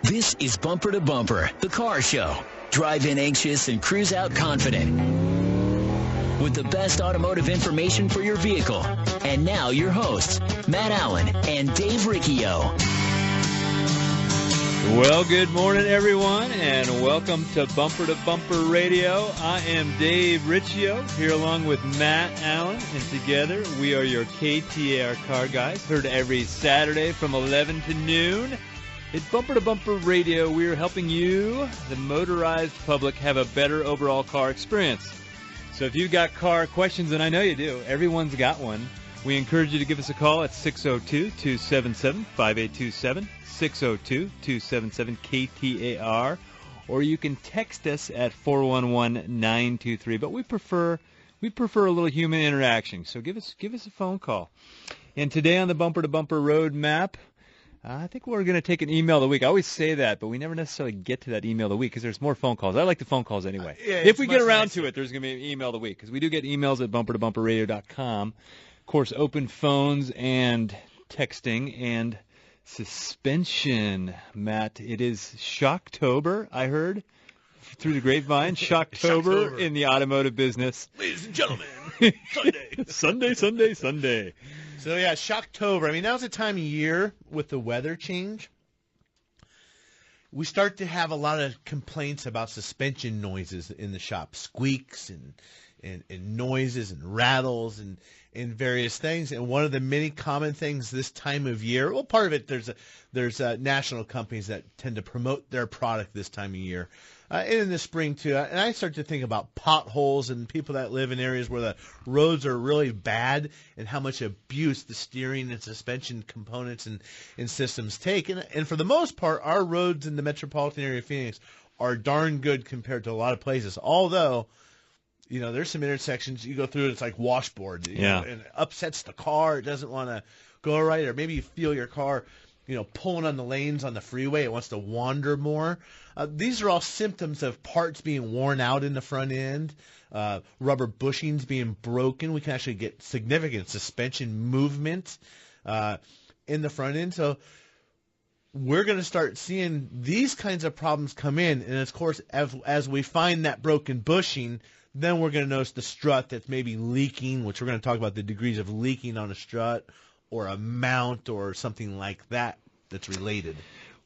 This is Bumper to Bumper, the car show. Drive in anxious and cruise out confident. With the best automotive information for your vehicle. And now your hosts, Matt Allen and Dave Riccio. Well, good morning, everyone, and welcome to Bumper Radio. I am Dave Riccio, here along with Matt Allen, and together we are your KTAR car guys, heard every Saturday from 11 to noon. At Bumper Radio, we are helping you, the motorized public, have a better overall car experience. So if you've got car questions, and I know you do, everyone's got one, we encourage you to give us a call at 602-277-5827. 602-277-KTAR, or you can text us at 411-923. But we prefer a little human interaction, so give us a phone call. And today on the Bumper to Bumper Road Map, I think we're going to take an email of the week. I always say that, but we never necessarily get to that email of the week because there's more phone calls. I like the phone calls anyway. If we get around to it, there's going to be an email of the week because we do get emails at bumpertobumperradio.com. Of course, open phones and texting and suspension, Matt. It is Shocktober, I heard, through the grapevine. Shocktober in the automotive business. Ladies and gentlemen, Sunday. So, yeah, Shocktober. I mean, now's the time of year with the weather change. We start to have a lot of complaints about suspension noises in the shop, squeaks and noises and rattles and various things. And one of the many common things this time of year, well, part of it, there's national companies that tend to promote their product this time of year. And in the spring, too. And I start to think about potholes and people that live in areas where the roads are really bad and how much abuse the steering and suspension components and systems take. And for the most part, our roads in the metropolitan area of Phoenix are darn good compared to a lot of places. Although, you know, there's some intersections you go through and it's like washboard. You know, and it upsets the car. It doesn't want to go right. Or maybe you feel your car, you know, pulling on the lanes on the freeway. It wants to wander more. These are all symptoms of parts being worn out in the front end, rubber bushings being broken. We can actually get significant suspension movement in the front end. So we're going to start seeing these kinds of problems come in. And, of course, as we find that broken bushing, then we're going to notice the strut that's maybe leaking, which we're going to talk about the degrees of leaking on a strut or a mount or something like that that's related.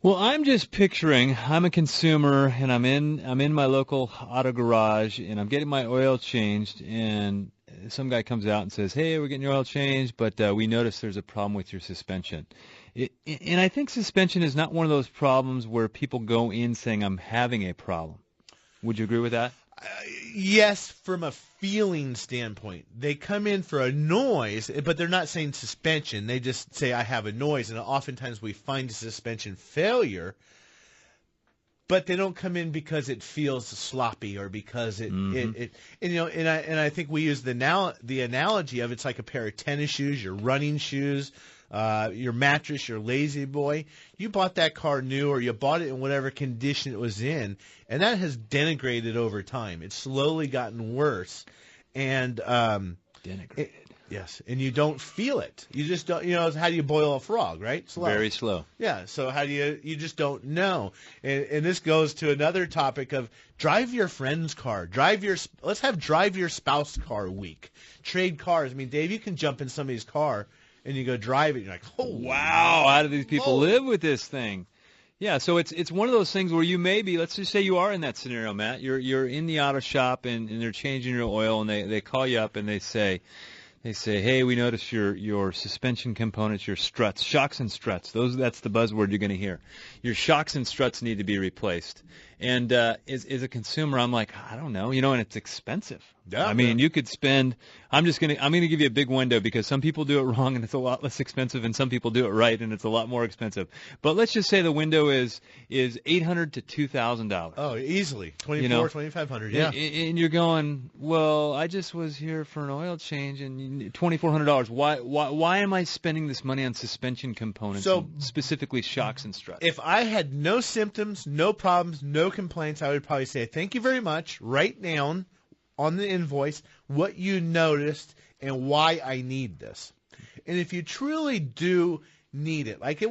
Well, I'm just picturing I'm a consumer and I'm in my local auto garage and I'm getting my oil changed and some guy comes out and says, "Hey, we're getting your oil changed, but we noticed there's a problem with your suspension." And I think suspension is not one of those problems where people go in saying I'm having a problem. Would you agree with that? Yes, from a feeling standpoint. They come in for a noise, but they're not saying suspension. They just say, I have a noise, and oftentimes we find a suspension failure, but they don't come in because it feels sloppy or because and I think we use the analogy of it's like a pair of tennis shoes, your running shoes, your mattress, your lazy boy. You bought that car new or you bought it in whatever condition it was in, and that has denigrated over time. It's slowly gotten worse. And denigrated. Yes, and you don't feel it. You just don't, how do you boil a frog, right? Slow. Very slow. Yeah, so how do you just don't know. And this goes to another topic of drive your friend's car. Let's have drive your spouse car week. Trade cars. I mean, Dave, you can jump in somebody's car and you go drive it, and you're like, oh, wow, how do these people live with this thing? Yeah, so it's one of those things where you may be, let's just say you are in that scenario, Matt. You're in the auto shop, and they're changing your oil, and they call you up, and they say, hey, we noticed your suspension components, your struts, shocks and struts. That's the buzzword you're going to hear. Your shocks and struts need to be replaced. And as a consumer, I'm like, I don't know, and it's expensive. Yeah, I mean, you could spend. I'm going to give you a big window because some people do it wrong and it's a lot less expensive, and some people do it right and it's a lot more expensive. But let's just say the window is $800 to $2,000. Oh, easily $2,500. Yeah. And you're going, well, I just was here for an oil change and $2,400. Why am I spending this money on suspension components, and specifically shocks and struts? If I had no symptoms, no problems, no complaints, I would probably say thank you very much. Write down on the invoice what you noticed and why I need this. And if you truly do need it. Like they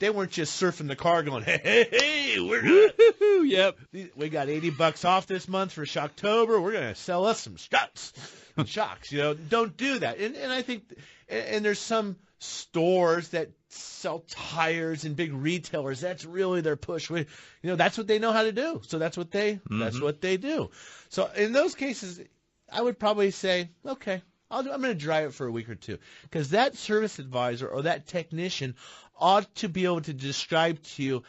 weren't just surfing the car going, hey, we're gonna, Yep. we got $80 off this month for Shocktober. We're gonna sell us some struts and shocks. Don't do that. And I think, and there's some stores that sell tires and big retailers. That's really their push. That's what they know how to do. So that's what they do. So in those cases, I would probably say, okay, I'm going to drive it for a week or two, because that service advisor or that technician ought to be able to describe to you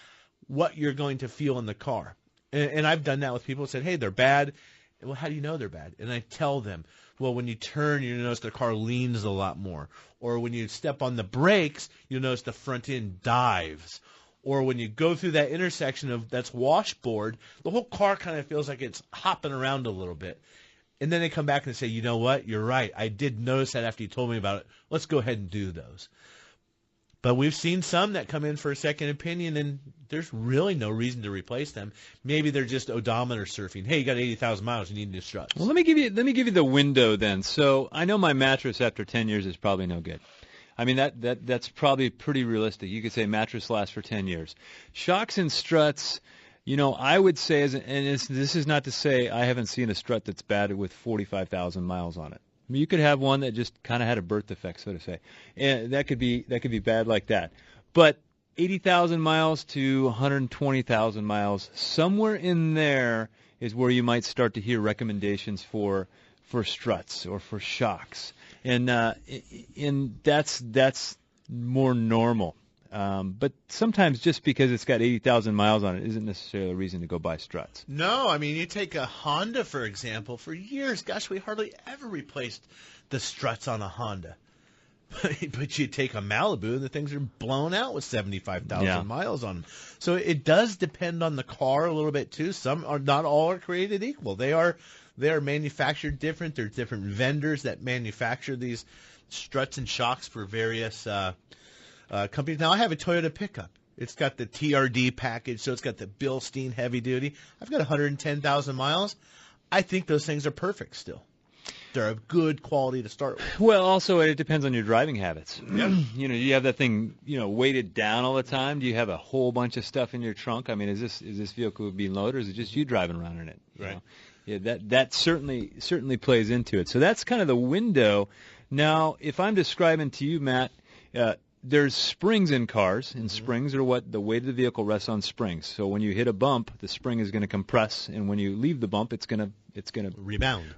what you're going to feel in the car. And I've done that with people who said, hey, they're bad. Well, how do you know they're bad? And I tell them, well, when you turn, you notice the car leans a lot more. Or when you step on the brakes, you'll notice the front end dives. Or when you go through that intersection that's washboard, the whole car kind of feels like it's hopping around a little bit. And then they come back and say, you know what, you're right. I did notice that after you told me about it. Let's go ahead and do those. But we've seen some that come in for a second opinion, and there's really no reason to replace them. Maybe they're just odometer surfing. Hey, you got 80,000 miles, you need new struts. Well, let me give you the window then. So I know my mattress after 10 years is probably no good. I mean, that's probably pretty realistic. You could say mattress lasts for 10 years. Shocks and struts, I would say, this is not to say I haven't seen a strut that's bad with 45,000 miles on it. I mean, you could have one that just kind of had a birth defect, so to say, and that could be bad like that. But 80,000 miles to 120,000 miles, somewhere in there is where you might start to hear recommendations for struts or for shocks, and that's more normal. But sometimes just because it's got 80,000 miles on it isn't necessarily a reason to go buy struts. No, I mean, you take a Honda, for example. For years, gosh, we hardly ever replaced the struts on a Honda. But you take a Malibu, and the things are blown out with 75,000 miles on them. So it does depend on the car a little bit, too. Not all are created equal. They are manufactured different. There's different vendors that manufacture these struts and shocks for various companies. Now, I have a Toyota pickup. It's got the TRD package, so it's got the Bilstein heavy duty. I've got 110,000 miles. I think those things are perfect still. They're of good quality to start with. Well, also it depends on your driving habits. Yeah. Do you have that thing, weighted down all the time? Do you have a whole bunch of stuff in your trunk? I mean, is this vehicle being loaded, or is it just you driving around in it? Right. Yeah, that certainly plays into it. So that's kind of the window. Now, if I'm describing to you, Matt, there's springs in cars, and springs are what the weight of the vehicle rests on springs. So when you hit a bump, the spring is going to compress, and when you leave the bump, it's going to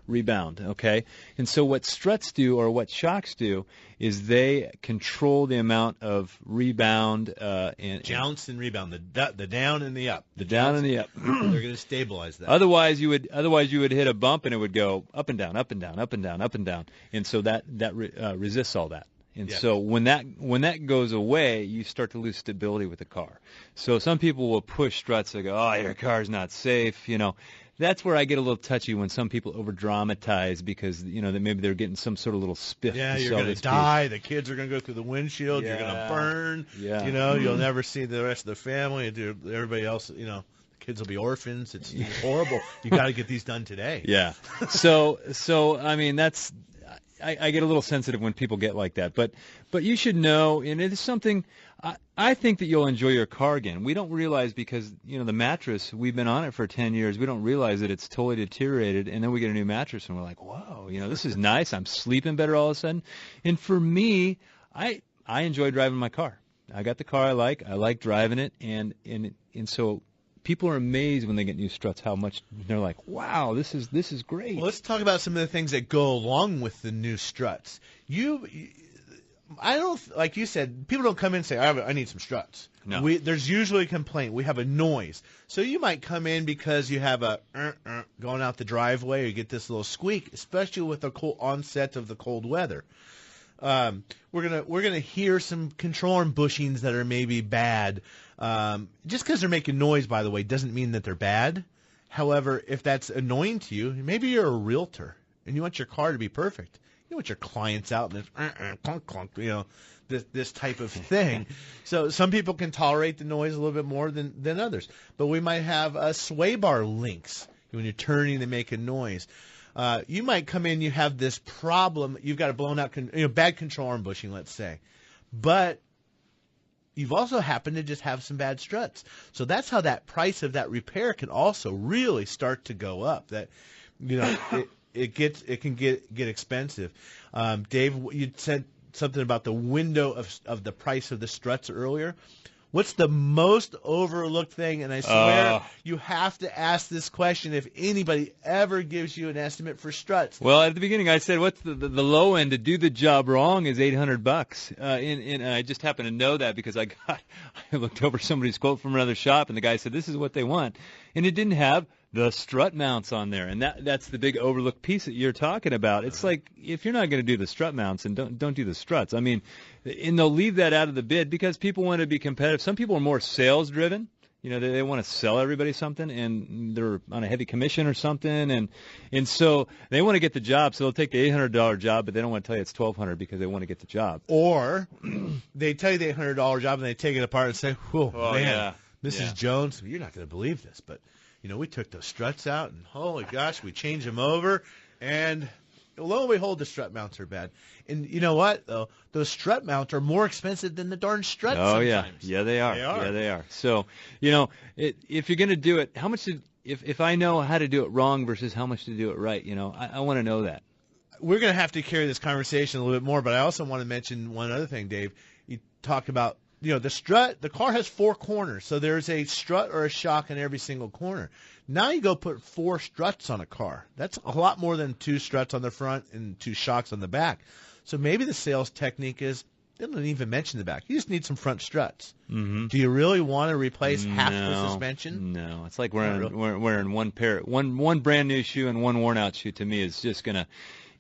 rebound. Okay, and so what struts do, or what shocks do, is they control the amount of rebound and jounce and rebound, the down and the up. The down and the up. They're going to stabilize that. Otherwise, you would hit a bump, and it would go up and down, up and down, up and down, up and down, and so that resists all that. And so when that goes away, you start to lose stability with the car. So some people will push struts. They go, "Oh, your car's not safe." That's where I get a little touchy when some people over dramatize because that maybe they're getting some sort of little spiff. Yeah, you're going to die. The kids are going to go through the windshield. You're going to burn. Yeah. You'll never see the rest of the family. Everybody else. The kids will be orphans. It's horrible. You got to get these done today. Yeah. So I mean that's. I get a little sensitive when people get like that, but you should know, and it is something I think that you'll enjoy your car again. We don't realize because the mattress, we've been on it for 10 years. We don't realize that it's totally deteriorated, and then we get a new mattress and we're like, whoa, this is nice. I'm sleeping better all of a sudden. And for me, I enjoy driving my car. I got the car I like driving it, and so. People are amazed when they get new struts how much they're like, wow, this is great. Well, let's talk about some of the things that go along with the new struts. I don't, like you said, people don't come in and say, I need some struts. No. There's usually a complaint. We have a noise. So you might come in because you have a going out the driveway, or you get this little squeak, especially with the cold onset of the cold weather. We're gonna hear some control arm bushings that are maybe bad. Just because they're making noise, by the way, doesn't mean that they're bad. However, if that's annoying to you, maybe you're a realtor and you want your car to be perfect. You want your clients out and this clunk clunk, this type of thing. So some people can tolerate the noise a little bit more than others. But we might have sway bar links when you're turning to make a noise. You might come in, you have this problem, you've got a blown out, bad control arm bushing, let's say, but you've also happened to just have some bad struts. So that's how that price of that repair can also really start to go up. That, it can get expensive. Dave, you said something about the window of the price of the struts earlier. What's the most overlooked thing? And I swear you have to ask this question if anybody ever gives you an estimate for struts. Well, at the beginning I said what's the low end to do the job wrong is $800. And I just happen to know that because I looked over somebody's quote from another shop, and the guy said this is what they want, and it didn't have the strut mounts on there, and that's the big overlooked piece that you're talking about. It's like, if you're not going to do the strut mounts, and don't do the struts. I mean, and they'll leave that out of the bid because people want to be competitive. Some people are more sales driven. They want to sell everybody something, and they're on a heavy commission or something, and so they want to get the job. So they'll take the $800 job, but they don't want to tell you it's $1,200 because they want to get the job. Or they tell you the $800 job, and they take it apart and say, "Oh man, yeah. Mrs. Jones, you're not going to believe this, but we took those struts out, and holy gosh, we changed them over, and lo and behold, the strut mounts are bad." And you know what, though? Those strut mounts are more expensive than the darn struts sometimes. Yeah, they are. Yeah, they are. So, if you're going to do it, how much if I know how to do it wrong versus how much to do it right, I want to know that. We're going to have to carry this conversation a little bit more, but I also want to mention one other thing, Dave. You talk about the strut, the car has 4 corners, so there's a strut or a shock in every single corner. Now you go put 4 struts on a car. That's a lot more than 2 struts on the front and 2 shocks on the back. So maybe the sales technique is they don't even mention the back. You just need some front struts. Mm-hmm. Do you really want to replace half the suspension? No, it's like wearing one brand new shoe and one worn out shoe. To me, is just gonna.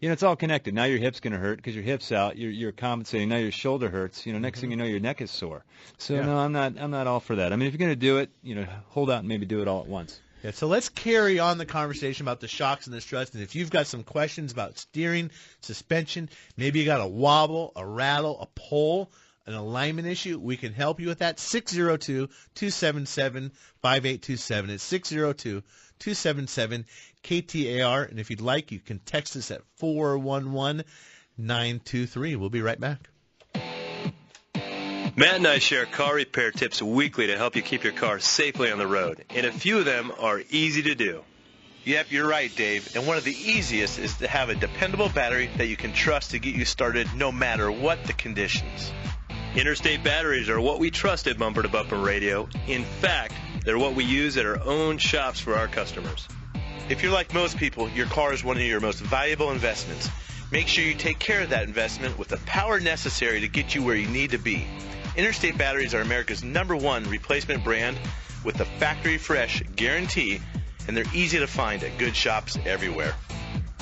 It's all connected. Now your hip's going to hurt because your hip's out. You're compensating. Now your shoulder hurts. Next thing you know, your neck is sore. So no, I'm not all for that. I mean, if you're going to do it, hold out and maybe do it all at once. Yeah, so let's carry on the conversation about the shocks and the struts. And if you've got some questions about steering, suspension, maybe you got a wobble, a rattle, a pull, an alignment issue, we can help you with that. 602-277-5827. It's 602-277-KTAR. And if you'd like, you can text us at 411-923. We'll be right back. Matt and I share car repair tips weekly to help you keep your car safely on the road, and a few of them are easy to do. Yep, you're right, Dave. And one of the easiest is to have a dependable battery that you can trust to get you started no matter what the conditions. Interstate batteries are what we trust at Bumper to Bumper Radio. In fact, they're what we use at our own shops for our customers. If you're like most people, your car is one of your most valuable investments. Make sure you take care of that investment with the power necessary to get you where you need to be. Interstate batteries are America's #1 replacement brand with the factory fresh guarantee, and they're easy to find at good shops everywhere.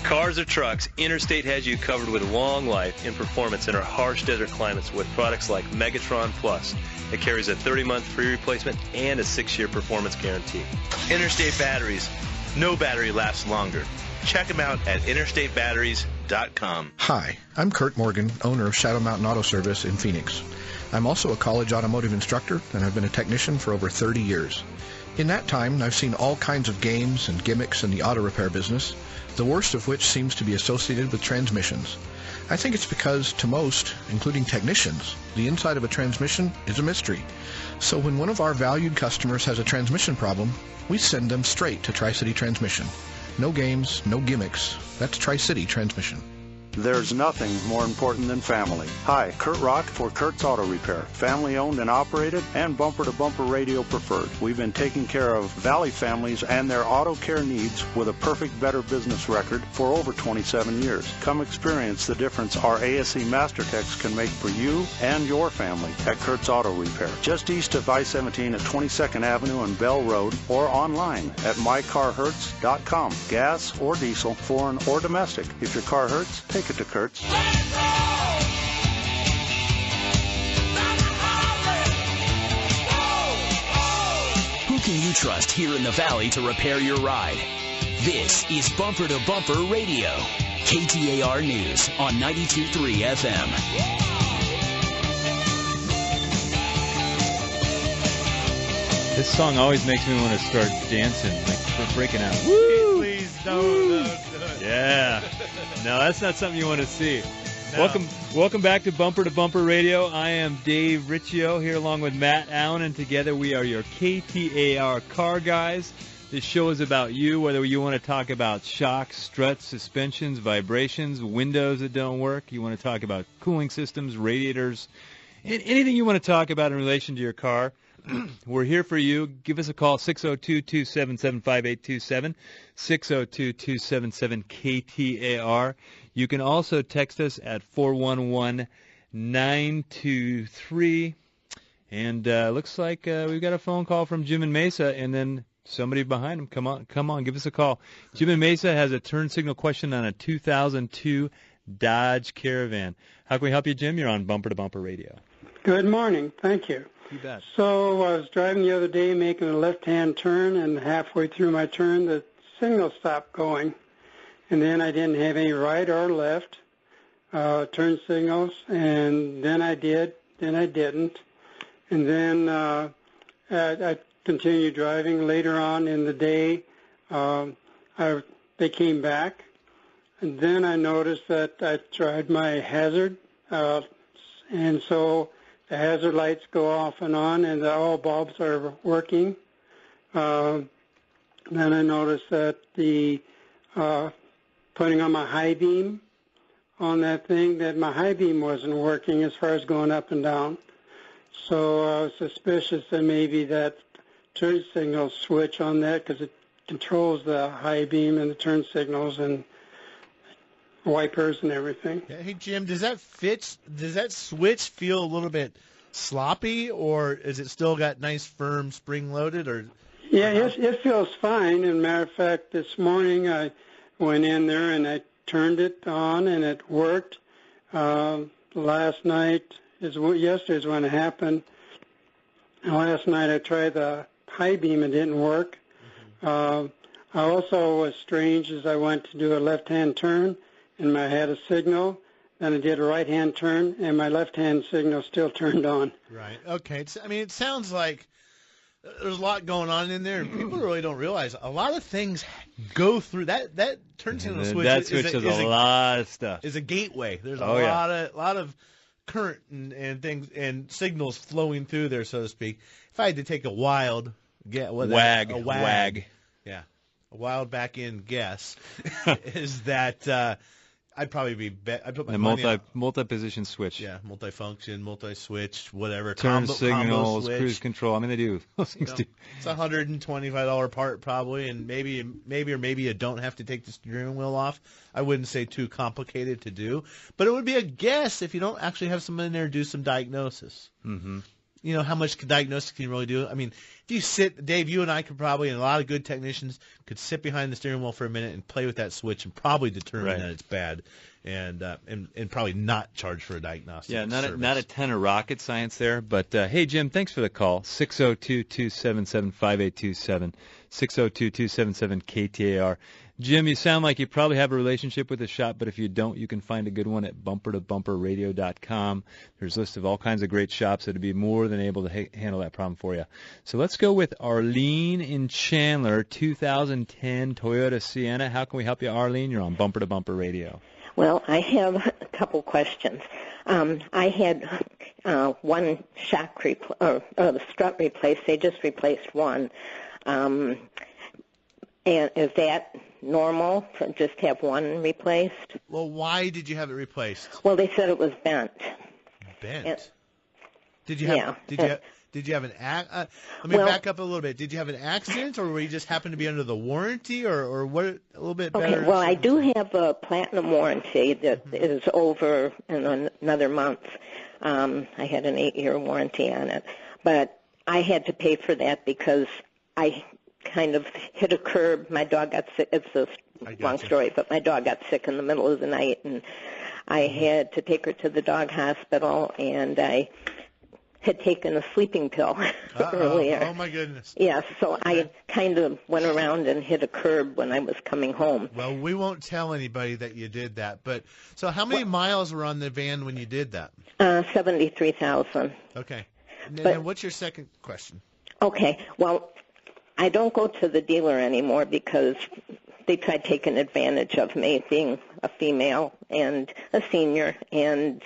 Cars or trucks, Interstate has you covered with long life and performance in our harsh desert climates with products like Megatron Plus. It carries a 30-month free replacement and a 6-year performance guarantee. Interstate batteries. No battery lasts longer. Check them out at interstatebatteries.com. Hi, I'm Kurt Morgan, owner of Shadow Mountain Auto Service in Phoenix. I'm also a college automotive instructor, and I've been a technician for over 30 years. In that time, I've seen all kinds of games and gimmicks in the auto repair business, the worst of which seems to be associated with transmissions. I think it's because, to most, including technicians, the inside of a transmission is a mystery. So when one of our valued customers has a transmission problem, we send them straight to Tri-City Transmission. No games, no gimmicks. That's Tri-City Transmission. There's nothing more important than family. Hi, Kurt Rock for Kurt's Auto Repair. Family owned and operated and Bumper to Bumper Radio preferred. We've been taking care of Valley families and their auto care needs with a perfect better business record for over 27 years. Come experience the difference our ASE Master Techs can make for you and your family at Kurt's Auto Repair. Just east of I-17 at 22nd Avenue and Bell Road, or online at mycarhurts.com. Gas or diesel, foreign or domestic. If your car hurts, take it to Kurt's. Who can you trust here in the Valley to repair your ride? This is Bumper to Bumper Radio. KTAR News on 92.3 FM. This song always makes me want to start dancing, like we're breaking out. Woo! Please don't. Yeah. No, that's not something you want to see. Welcome back to Bumper Radio. I am Dave Riccio here along with Matt Allen, and together we are your KTAR car guys. This show is about you, whether you want to talk about shocks, struts, suspensions, vibrations, windows that don't work. You want to talk about cooling systems, radiators, anything you want to talk about in relation to your car. We're here for you. Give us a call, 602-277-5827, 602-277-KTAR. You can also text us at 411-923. And looks like we've got a phone call from Jim in Mesa, and then somebody behind him. Come on, give us a call. Jim in Mesa has a turn signal question on a 2002 Dodge Caravan. How can we help you, Jim? You're on Bumper to Bumper Radio. Good morning. Thank you. You bet. So I was driving the other day making a left-hand turn, and halfway through my turn, the signal stopped going. And then I didn't have any right or left turn signals, and then I did, then I didn't. And then I continued driving. Later on in the day, they came back. And then I noticed that I tried my hazard, and so the hazard lights go off and on, and all bulbs are working. Then I noticed that the putting on my high beam on that thing, that my high beam wasn't working as far as going up and down. So I was suspicious that maybe that turn signal switch on that, because it controls the high beam and the turn signals and wipers and everything. Hey, Jim, does that switch feel a little bit sloppy, or is it still got nice firm spring loaded? Or yeah, it feels fine. As a matter of fact, this morning I went in there and I turned it on and it worked. Last night yesterday's when it happened. Last night I tried the high beam, it didn't work. I also was strange as I went to do a left-hand turn, and I had a signal. Then I did a right-hand turn, and my left-hand signal still turned on. Right. Okay. It sounds like there's a lot going on in there, and people really don't realize a lot of things go through that turn signal switch. That switch does a lot of stuff. Is a gateway. There's a lot of current and things and signals flowing through there, so to speak. If I had to take a wild wag. Yeah. A wild back in guess is that I'd probably be I'd put my money on multi-position switch. Yeah, multifunction, multi-switch, whatever. Turn combo signals, switch. Cruise control. I mean, they do those things too. It's a $125 part probably, and maybe you don't have to take the steering wheel off. I wouldn't say too complicated to do, but it would be a guess if you don't actually have someone in there do some diagnosis. Mm-hmm. You know, how much diagnosis can you really do? I mean, if you sit, Dave, you and I could probably, and a lot of good technicians could sit behind the steering wheel for a minute and play with that switch and probably determine that it's bad, and probably not charge for a diagnostic. Yeah, not a ton of rocket science there, but hey, Jim, thanks for the call. 602-277-5827, 602-277-KTAR. Jim, you sound like you probably have a relationship with the shop, but if you don't, you can find a good one at bumpertobumperradio.com. There's a list of all kinds of great shops that would be more than able to handle that problem for you. So let's go with Arlene in Chandler, 2010 Toyota Sienna. How can we help you, Arlene? You're on Bumper to Bumper Radio. Well, I have a couple questions. I had one shock the strut replaced. They just replaced one. And is that normal to just have one replaced? Well, why did you have it replaced? Well, they said it was bent. Bent? Did you have an let me back up a little bit. Did you have an accident, or were you just happen to be under the warranty, or what? A little bit better. Okay. Well, I do have a platinum warranty that is over in another month. I had an 8-year warranty on it, but I had to pay for that because I kind of hit a curb. My dog got sick. It's a long story, but my dog got sick in the middle of the night, and I had to take her to the dog hospital, and I had taken a sleeping pill earlier. Oh, my goodness. Yes, so I kind of went around and hit a curb when I was coming home. Well, we won't tell anybody that you did that. But so how many miles were on the van when you did that? 73,000. Okay. And what's your second question? Okay. Well, I don't go to the dealer anymore because they tried taking advantage of me being a female and a senior, and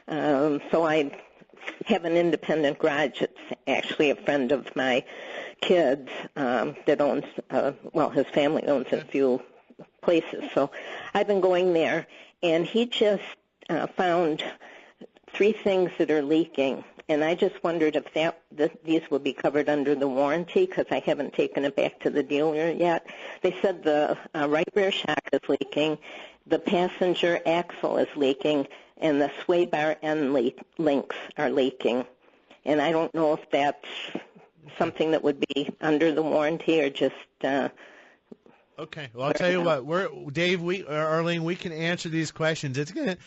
so I have an independent garage. It's actually a friend of my kids that owns, his family owns a few places. So I've been going there, and he just found 3 things that are leaking. And I just wondered if these would be covered under the warranty, because I haven't taken it back to the dealer yet. They said the right rear shock is leaking, the passenger axle is leaking, and the sway bar end links are leaking. And I don't know if that's something that would be under the warranty or just... Okay. Well, I'll tell you what, Arlene, we can answer these questions. It's gonna.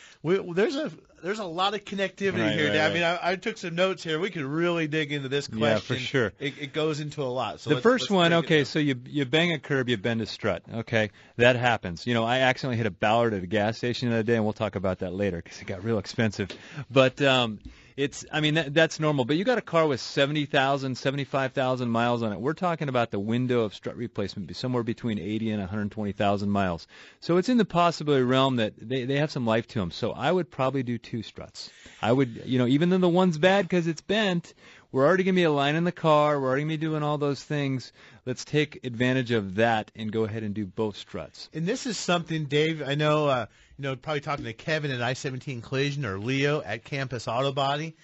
There's a lot of connectivity here. Right. I mean, I took some notes here. We could really dig into this question. Yeah, for sure. It goes into a lot. So the first one, okay, so you bang a curb, you bend a strut. Okay, that happens. You know, I accidentally hit a Ballard at a gas station the other day, and we'll talk about that later because it got real expensive. But that's normal. But you got a car with 70,000, 75,000 miles on it. We're talking about the window of strut replacement be somewhere between 80 and 120,000 miles. So it's in the possibility realm that they have some life to them. So I would probably do 2 struts. I would, even though the one's bad because it's bent, we're already going to be a line in the car. We're already going to be doing all those things. Let's take advantage of that and go ahead and do both struts. And this is something, Dave, I know, probably talking to Kevin at I-17 Collision or Leo at Campus Auto Body.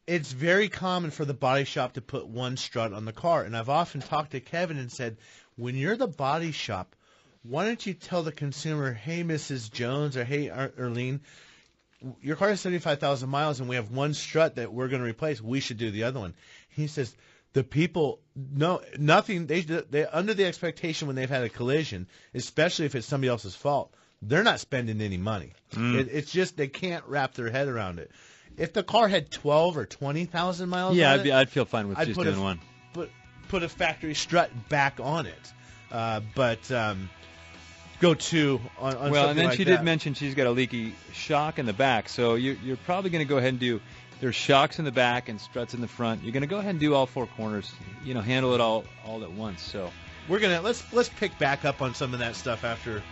It's very common for the body shop to put 1 strut on the car. And I've often talked to Kevin and said, when you're the body shop, why don't you tell the consumer, hey, Mrs. Jones, or hey, Arlene, your car has 75,000 miles and we have 1 strut that we're going to replace. We should do the other one. He says the people know nothing. They under the expectation when they've had a collision, especially if it's somebody else's fault, they're not spending any money. It's just they can't wrap their head around it. If the car had 12 or 20,000 miles on it, I'd feel fine with just doing 1. Put a factory strut back on it. Go 2 on well, and then like she did mention she's got a leaky shock in the back, so you're probably going to go ahead and do. There's shocks in the back and struts in the front. You're going to go ahead and do all 4 corners. Handle it all at once. So we're gonna let's pick back up on some of that stuff after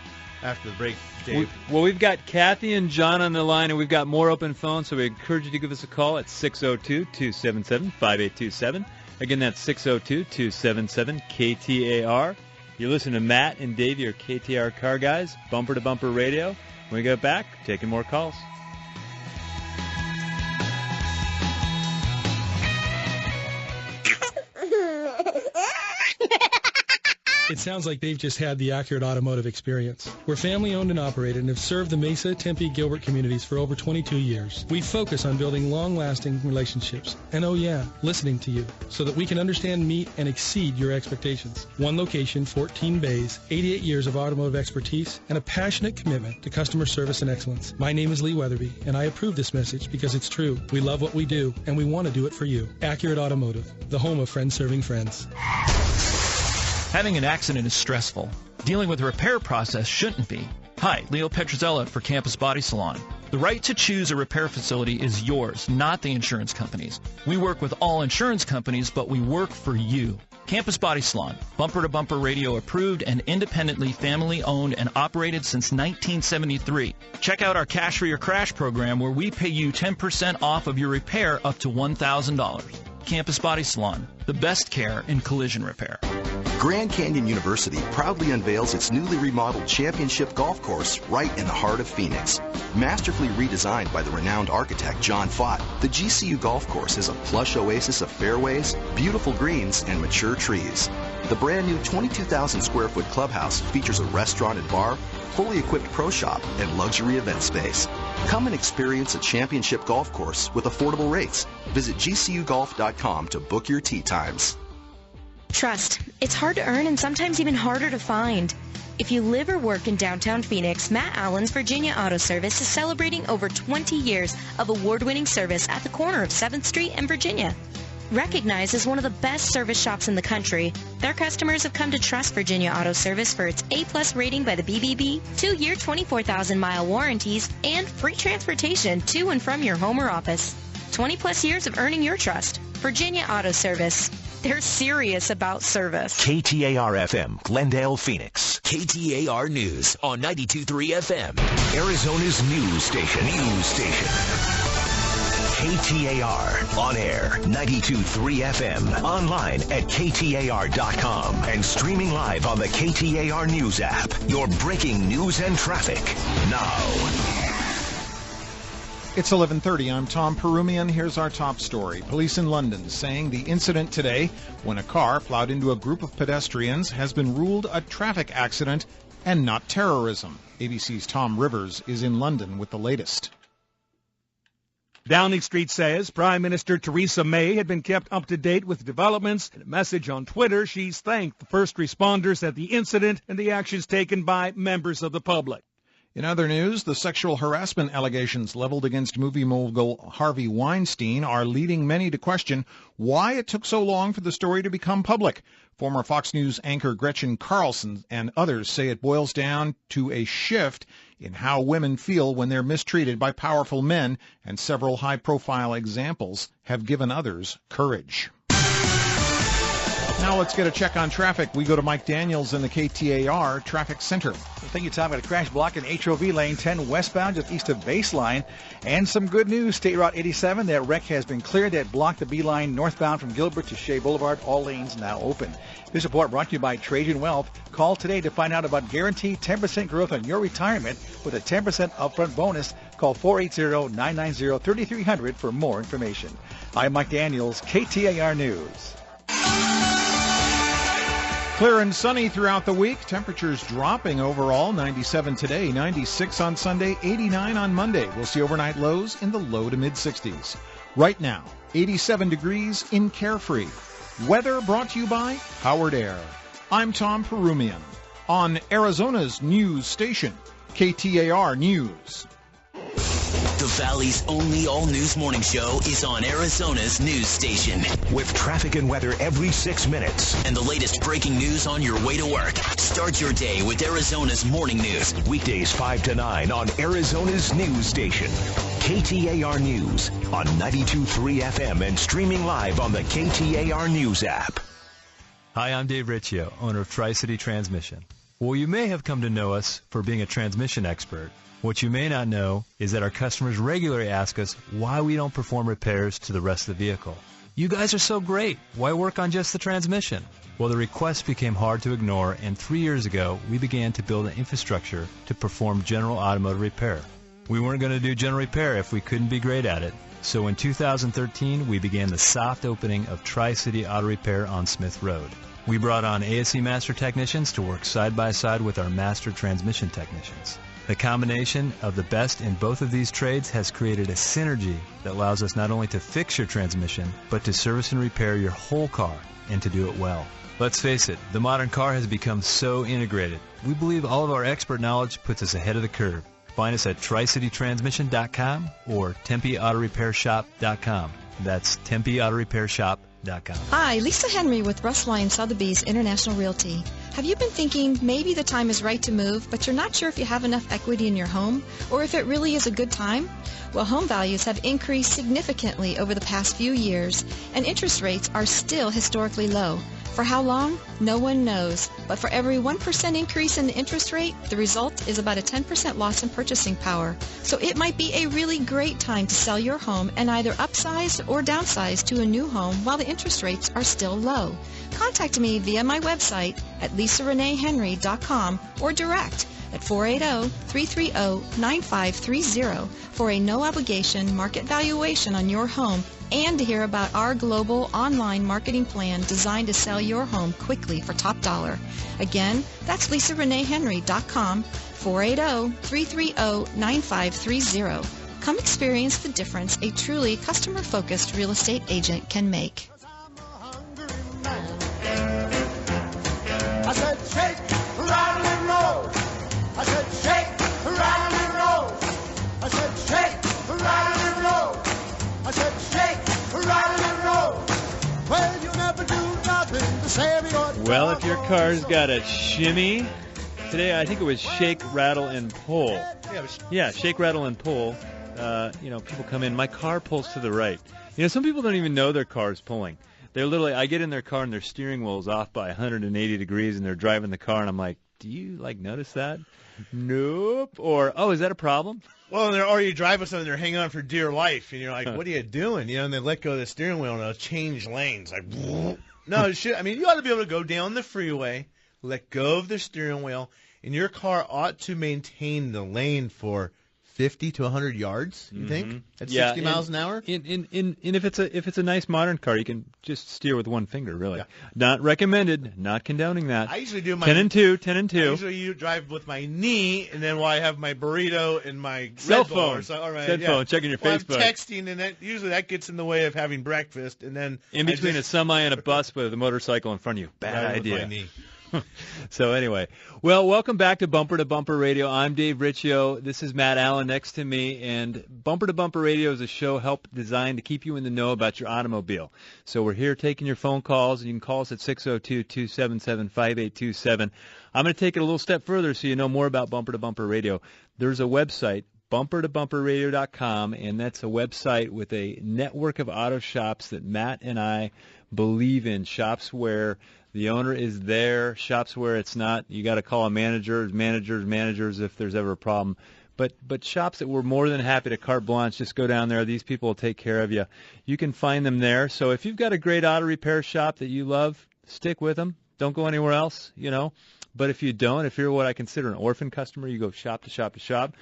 the break, Dave. We've got Kathy and John on the line, and we've got more open phones, so we encourage you to give us a call at 602-277-5827. Again, that's 602-277-KTAR. You're listening to Matt and Dave, your KTAR car guys, Bumper to Bumper Radio. When we get back, taking more calls. It sounds like they've just had the accurate automotive experience. We're family-owned and operated and have served the Mesa, Tempe, Gilbert communities for over 22 years. We focus on building long-lasting relationships and, listening to you so that we can understand, meet, and exceed your expectations. 1 location, 14 bays, 88 years of automotive expertise, and a passionate commitment to customer service and excellence. My name is Lee Weatherby, and I approve this message because it's true. We love what we do, and we want to do it for you. Accurate Automotive, the home of friends serving friends. Having an accident is stressful. Dealing with the repair process shouldn't be. Hi, Leo Petrozzella for Campus Body Salon. The right to choose a repair facility is yours, not the insurance company's. We work with all insurance companies, but we work for you. Campus Body Salon, Bumper to Bumper Radio approved and independently family owned and operated since 1973. Check out our Cash for Your Crash program where we pay you 10% off of your repair up to $1,000. Campus Body Salon, the best care in collision repair. Grand Canyon University proudly unveils its newly remodeled championship golf course right in the heart of Phoenix. Masterfully redesigned by the renowned architect John Fott, the GCU golf course is a plush oasis of fairways, beautiful greens, and mature trees. The brand new 22,000 square foot clubhouse features a restaurant and bar, fully equipped pro shop, and luxury event space. Come and experience a championship golf course with affordable rates. Visit gcugolf.com to book your tee times. Trust. It's hard to earn and sometimes even harder to find. If you live or work in downtown Phoenix, Matt Allen's Virginia Auto Service is celebrating over 20 years of award-winning service at the corner of 7th Street and Virginia. Recognized as one of the best service shops in the country, their customers have come to trust Virginia Auto Service for its A+ rating by the BBB, 2-year 24,000-mile warranties, and free transportation to and from your home or office. 20+ years of earning your trust. Virginia Auto Service. They're serious about service. KTAR FM, Glendale, Phoenix. KTAR News on 92.3 FM, Arizona's news station. KTAR, on air, 92.3 FM, online at KTAR.com, and streaming live on the KTAR News app. Your breaking news and traffic, now. It's 11:30. I'm Tom Perumian. Here's our top story. Police in London saying the incident today, when a car plowed into a group of pedestrians, has been ruled a traffic accident and not terrorism. ABC's Tom Rivers is in London with the latest. Downing Street says Prime Minister Theresa May had been kept up to date with developments. In a message on Twitter, she's thanked the first responders at the incident and the actions taken by members of the public. In other news, the sexual harassment allegations leveled against movie mogul Harvey Weinstein are leading many to question why it took so long for the story to become public. Former Fox News anchor Gretchen Carlson and others say it boils down to a shift in how women feel when they're mistreated by powerful men, and several high-profile examples have given others courage. Now let's get a check on traffic. We go to Mike Daniels in the KTAR Traffic Center. Thank you, Tom. Got a crash block in HOV lane 10 westbound just east of Baseline. And some good news. State Route 87, that wreck has been cleared. That blocked the B line northbound from Gilbert to Shea Boulevard. All lanes now open. This report brought to you by Trajan Wealth. Call today to find out about guaranteed 10% growth on your retirement with a 10% upfront bonus. Call 480-990-3300 for more information. I'm Mike Daniels, KTAR News. Clear and sunny throughout the week. Temperatures dropping overall. 97 today, 96 on Sunday, 89 on Monday. We'll see overnight lows in the low to mid-60s. Right now, 87 degrees in Carefree. Weather brought to you by Howard Air. I'm Tom Perumian on Arizona's news station, KTAR News. The Valley's only all-news morning show is on Arizona's news station. With traffic and weather every 6 minutes and the latest breaking news on your way to work. Start your day with Arizona's morning news. Weekdays 5 to 9 on Arizona's news station. KTAR News on 92.3 FM and streaming live on the KTAR News app. Hi, I'm Dave Riccio, owner of Tri-City Transmission. Well, you may have come to know us for being a transmission expert. What you may not know is that our customers regularly ask us why we don't perform repairs to the rest of the vehicle. You guys are so great. Why work on just the transmission? Well, the requests became hard to ignore, and 3 years ago, we began to build an infrastructure to perform general automotive repair. We weren't going to do general repair if we couldn't be great at it. So in 2013, we began the soft opening of Tri-City Auto Repair on Smith Road. We brought on ASE Master Technicians to work side by side with our Master Transmission Technicians. The combination of the best in both of these trades has created a synergy that allows us not only to fix your transmission, but to service and repair your whole car, and to do it well. Let's face it, the modern car has become so integrated. We believe all of our expert knowledge puts us ahead of the curve. Find us at TricityTransmission.com or TempeAutoRepairShop.com. That's TempeAutoRepairShop.com. Hi, Lisa Henry with Russ Lyon Sotheby's International Realty. Have you been thinking maybe the time is right to move, but you're not sure if you have enough equity in your home or if it really is a good time? Well, home values have increased significantly over the past few years, and interest rates are still historically low. For how long? No one knows. But for every 1% increase in the interest rate, the result is about a 10% loss in purchasing power. So it might be a really great time to sell your home and either upsize or downsize to a new home while the interest rates are still low. Contact me via my website at lisareneehenry.com or direct at 480-330-9530 for a no-obligation market valuation on your home and to hear about our global online marketing plan designed to sell your home quickly for top dollar. Again, that's lisareneehenry.com, 480-330-9530. Come experience the difference a truly customer-focused real estate agent can make. I said shake, rattle and roll. I said shake, rattle and roll. I said shake, rattle and roll. I said shake, rattle and roll. Well, you never do nothing to save your Well, if your car's got a shimmy, today I think it was shake, rattle, and pull. Yeah, shake, rattle, and pull. People come in. My car pulls to the right. Some people don't even know their car's pulling. They're literally, I get in their car and their steering wheel is off by 180 degrees and they're driving the car and I'm like, do you notice that? Nope. Or, oh, is that a problem? Well, or you drive with someone, they're hanging on for dear life, and you're like, what are you doing? And they let go of the steering wheel, and they'll change lanes. Like, no, you ought to be able to go down the freeway, let go of the steering wheel, and your car ought to maintain the lane for 50 to 100 yards, you think? At 60 miles an hour? And if it's a nice modern car, you can just steer with one finger, really. Yeah. Not recommended, not condoning that. I usually do 10 and 2. I usually drive with my knee, and then while I have my burrito and my cell Red Bull phone, or so, all right, cell phone, checking your Facebook. I'm texting, and usually that gets in the way of having breakfast, and then in between a semi and a bus with a motorcycle in front of you. Bad idea. With my knee. So anyway, well, welcome back to Bumper Radio. I'm Dave Riccio. This is Matt Allen next to me, and Bumper to Bumper Radio is a show designed to keep you in the know about your automobile. So we're here taking your phone calls, and you can call us at 602-277-5827. I'm going to take it a little step further so you know more about Bumper to Bumper Radio. There's a website, bumpertobumperradio.com, and that's a website with a network of auto shops that Matt and I believe in, shops where the owner is there, shops where it's not. You got to call a managers if there's ever a problem. But shops that we're more than happy to carte blanche, just go down there. These people will take care of you. You can find them there. So if you've got a great auto repair shop that you love, stick with them. Don't go anywhere else, But if you don't, if you're what I consider an orphan customer, you go shop to shop to shop,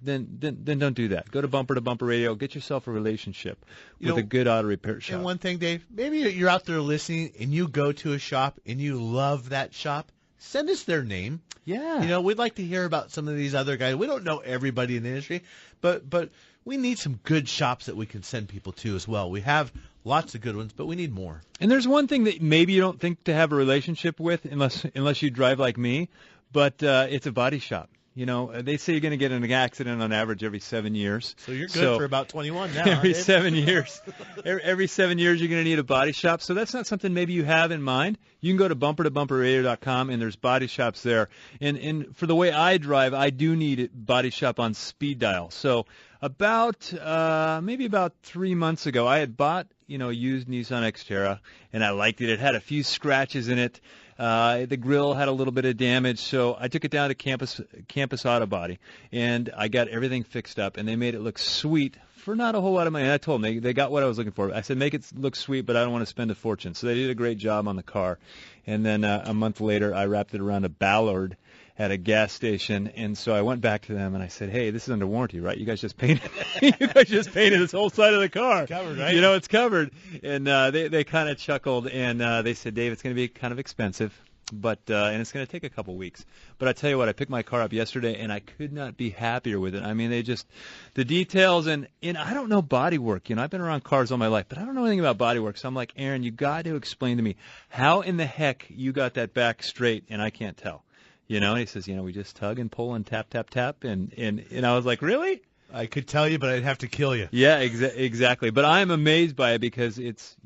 then don't do that. Go to Bumper Radio. Get yourself a relationship with a good auto repair shop. And one thing, Dave, maybe you're out there listening and you go to a shop and you love that shop. Send us their name. Yeah. We'd like to hear about some of these other guys. We don't know everybody in the industry, but we need some good shops that we can send people to as well. We have lots of good ones, but we need more. And there's one thing that maybe you don't think to have a relationship with unless you drive like me, but it's a body shop. They say you're going to get in an accident on average every 7 years. So you're good for about 21 now. Every 7 years. Every 7 years you're going to need a body shop. So that's not something maybe you have in mind. You can go to bumpertobumperradio.com, and there's body shops there. And for the way I drive, I do need a body shop on speed dial. So maybe about 3 months ago, I had bought a used Nissan Xterra, and I liked it. It had a few scratches in it. The grill had a little bit of damage, so I took it down to Campus Auto Body, and I got everything fixed up, and they made it look sweet for not a whole lot of money. And I told them they got what I was looking for. I said, make it look sweet, but I don't want to spend a fortune. So they did a great job on the car. And then a month later, I wrapped it around a Ballard at a gas station, and so I went back to them and I said, hey, this is under warranty, right? You guys just painted this whole side of the car. It's covered, right? It's covered. And they kind of chuckled, and they said, Dave, it's going to be kind of expensive, but and it's going to take a couple weeks. But I tell you what, I picked my car up yesterday, and I could not be happier with it. I mean, the details, and I don't know body work. I've been around cars all my life, but I don't know anything about body work. So I'm like, Aaron, you got to explain to me how in the heck you got that back straight, and I can't tell. And he says, we just tug and pull and tap, tap, tap. And I was like, really? I could tell you, but I'd have to kill you. Yeah, exactly. But I'm amazed by it because it's,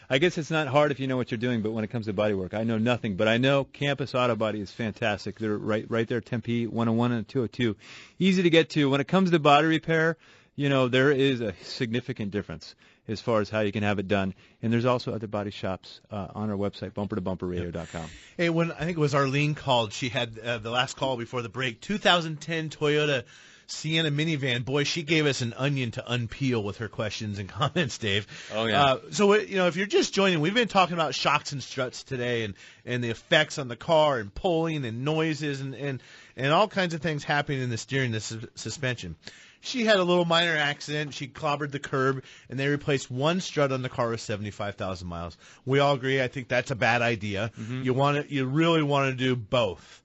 I guess it's not hard if you know what you're doing, but when it comes to body work, I know nothing. But I know Campus Auto Body is fantastic. They're right there, Tempe, 101 and 202. Easy to get to. When it comes to body repair, there is a significant difference as far as how you can have it done. And there's also other body shops on our website, bumpertobumperradio.com. Hey, when I think it was Arlene called, she had the last call before the break, 2010 Toyota Sienna minivan. Boy, she gave us an onion to unpeel with her questions and comments, Dave. Oh, yeah. So, if you're just joining, we've been talking about shocks and struts today and the effects on the car and pulling and noises and all kinds of things happening in the steering, the suspension. She had a little minor accident. She clobbered the curb, and they replaced one strut on the car with 75,000 miles. We all agree. I think that's a bad idea. Mm-hmm. You really want to do both.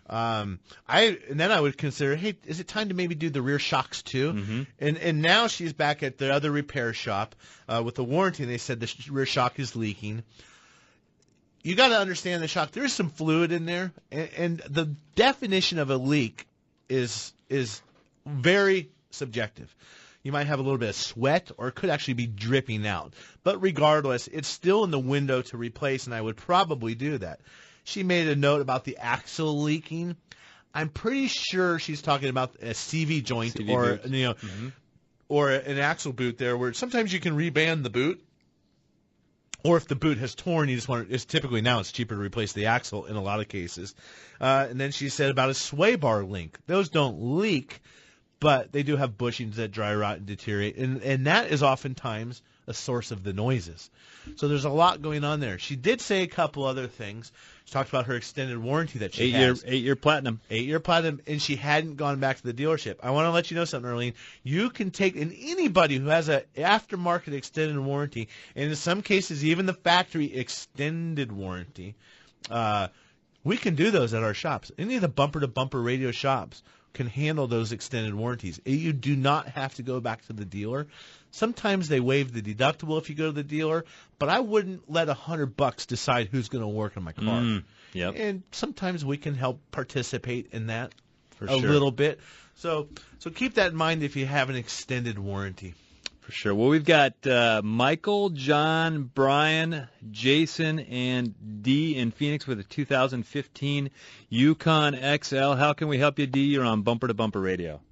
And then I would consider, hey, is it time to maybe do the rear shocks too? Mm-hmm. And now she's back at the other repair shop with the warranty, and they said the rear shock is leaking. You got to understand the shock. There is some fluid in there, and the definition of a leak is very subjective. You might have a little bit of sweat, or it could actually be dripping out. But regardless, it's still in the window to replace, and I would probably do that. She made a note about the axle leaking. I'm pretty sure she's talking about a CV joint or an axle boot there, where sometimes you can reband the boot. Or if the boot has torn, you just want to, it's typically now it's cheaper to replace the axle in a lot of cases. And then she said about a sway bar link. Those don't leak, but they do have bushings that dry rot and deteriorate. And that is oftentimes a source of the noises. So there's a lot going on there. She did say a couple other things. She talked about her extended warranty that she has. 8-year platinum. 8-year platinum, and she hadn't gone back to the dealership. I want to let you know something, Arlene. You can take, and anybody who has an aftermarket extended warranty, and in some cases even the factory extended warranty, we can do those at our shops. Any of the bumper-to-bumper radio shops can handle those extended warranties. You do not have to go back to the dealer. Sometimes they waive the deductible if you go to the dealer, but I wouldn't let $100 decide who's going to work on my car. Yep. And sometimes we can help participate in that For a sure. little bit. So keep that in mind if you have an extended warranty. For sure. Well, we've got Michael, John, Brian, Jason, and Dee in Phoenix with a 2015 Yukon XL. How can we help you, Dee? You're on Bumper to Bumper Radio.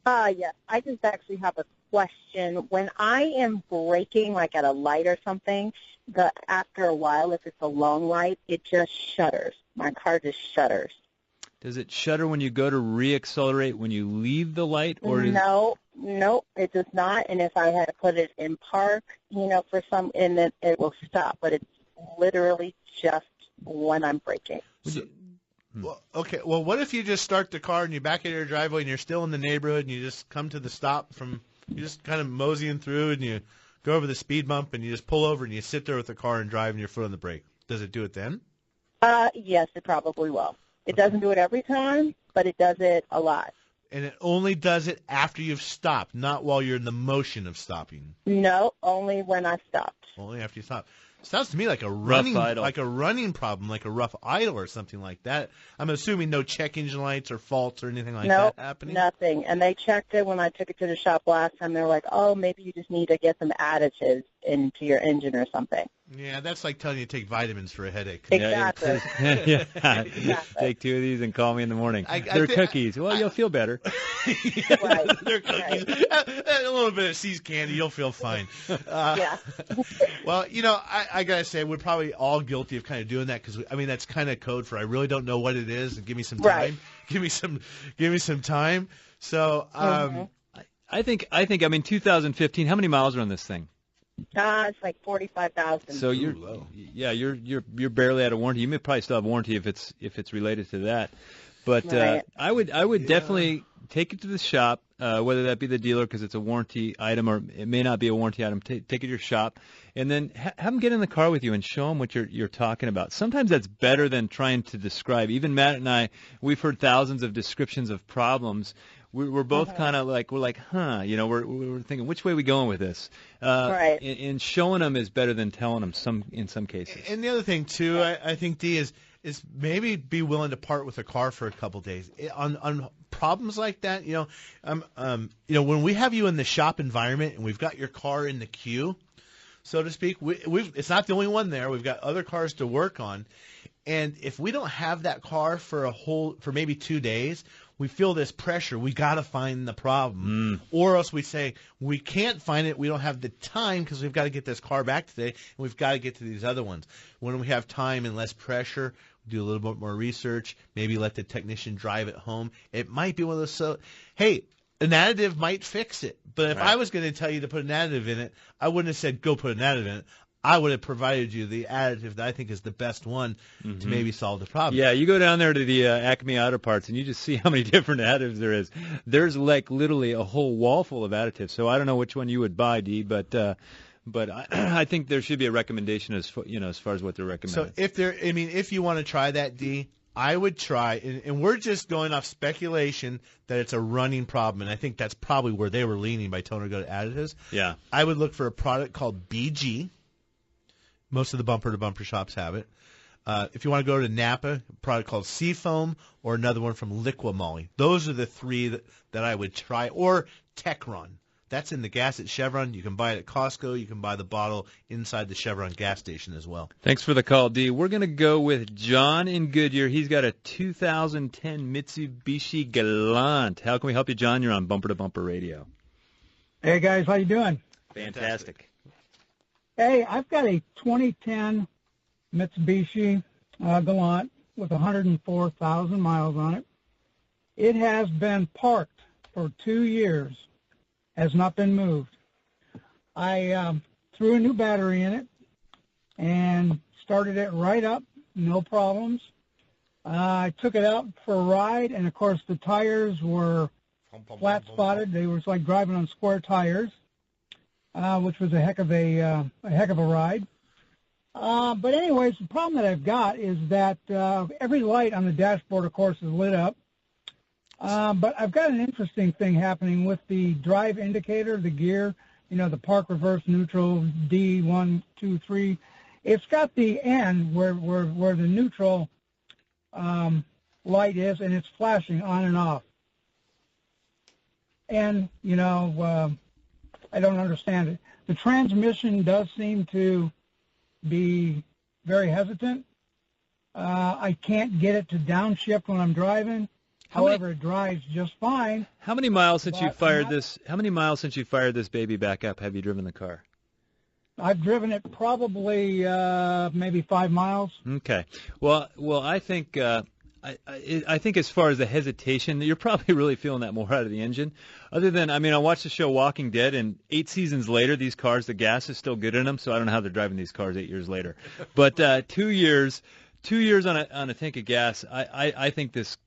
Yes. I just actually have a question. When I am braking, like at a light or something, after a while, if it's a long light, it just shudders. My car just shudders. Does it shudder when you go to reaccelerate when you leave the light? Or No, it does not. And if I had to put it in park, for some, and then it will stop. But it's literally just when I'm braking. Well, okay. Well, what if you just start the car and you back into your driveway and you're still in the neighborhood and you just come to the stop you just kind of moseying through and you go over the speed bump and you just pull over and you sit there with the car and drive and your foot on the brake. Does it do it then? Yes, it probably will. It doesn't do it every time, but it does it a lot. And it only does it after you've stopped, not while you're in the motion of stopping. No, only when I stopped. Only after you stop. Sounds to me like a Rough running idle. problem, like a rough idle or something like that. I'm assuming no check engine lights or faults or anything like No, that happening. nothing. And they checked it when I took it to the shop last time. They were like, "Oh, maybe you just need to get some additives into your engine or something." Yeah, that's like telling you to take vitamins for a headache. Exactly. Yeah. Take 2 of these and call me in the morning. They're cookies. Well, you'll feel better. They're cookies. A little bit of See's candy, you'll feel fine. Yeah. Well, I gotta say, we're probably all guilty of kind of doing that because that's kind of code for I really don't know what it is, and give me some time. Right. Give me some time. So, I think 2015. How many miles are on this thing? It's like 45,000. So you're barely out of warranty. You may probably still have warranty if it's related to that. But Right. I would definitely take it to the shop, whether that be the dealer because it's a warranty item or it may not be a warranty item. Take it to your shop, and then have them get in the car with you and show them what you're talking about. Sometimes that's better than trying to describe. Even Matt and I, we've heard thousands of descriptions of problems. We're both kind of like, we're thinking, which way are we going with this? Right. And showing them is better than telling them in some cases. And the other thing too, I think Dee is maybe be willing to part with a car for a couple days on problems like that. When we have you in the shop environment and we've got your car in the queue, so to speak, it's not the only one there. We've got other cars to work on, and if we don't have that car for maybe 2 days, we feel this pressure. We got to find the problem, or else we say we can't find it. We don't have the time because we've got to get this car back today, and we've got to get to these other ones. When we have time and less pressure, we do a little bit more research. Maybe let the technician drive it home. It might be one of those. So, hey, an additive might fix it. But if I was going to tell you to put an additive in it, I wouldn't have said go put an additive in it. I would have provided you the additive that I think is the best one to maybe solve the problem. Yeah, you go down there to the Acme Auto Parts and you just see how many different additives there is. There's like literally a whole wall full of additives. So I don't know which one you would buy, Dee, but I think there should be a recommendation as far as what they're recommending. So if you want to try that, Dee, I would try, and we're just going off speculation that it's a running problem, and I think that's probably where they were leaning by telling her to go to additives. Yeah. I would look for a product called BG. Most of the bumper-to-bumper shops have it. If you want to go to Napa, a product called Seafoam, or another one from Liqui-Moly. Those are the three that I would try. Or Techron. That's in the gas at Chevron. You can buy it at Costco. You can buy the bottle inside the Chevron gas station as well. Thanks for the call, Dee. We're going to go with John in Goodyear. He's got a 2010 Mitsubishi Galant. How can we help you, John? You're on Bumper to Bumper Radio. Hey, guys. How you doing? Fantastic. Hey, I've got a 2010 Mitsubishi Galant with 104,000 miles on it. It has been parked for 2 years, has not been moved. I threw a new battery in it and started it right up, no problems. I took it out for a ride, and of course the tires were flat spotted. They were like driving on square tires, which was a heck of a ride. But anyways, the problem that I've got is that every light on the dashboard, of course, is lit up. But I've got an interesting thing happening with the drive indicator, the gear, the park, reverse, neutral, D, 1, 2, 3. It's got the N where the neutral light is, and it's flashing on and off. And, I don't understand it. The transmission does seem to be very hesitant. I can't get it to downshift when I'm driving. However, it drives just fine. How many miles since you fired this? How many miles since you fired this baby back up have you driven the car? I've driven it probably maybe 5 miles. Okay. Well, I think I think as far as the hesitation, you're probably really feeling that more out of the engine. Other than, I watched the show Walking Dead, and 8 seasons later, these cars, the gas is still good in them. So I don't know how they're driving these cars 8 years later. But 2 years on a tank of gas. I think this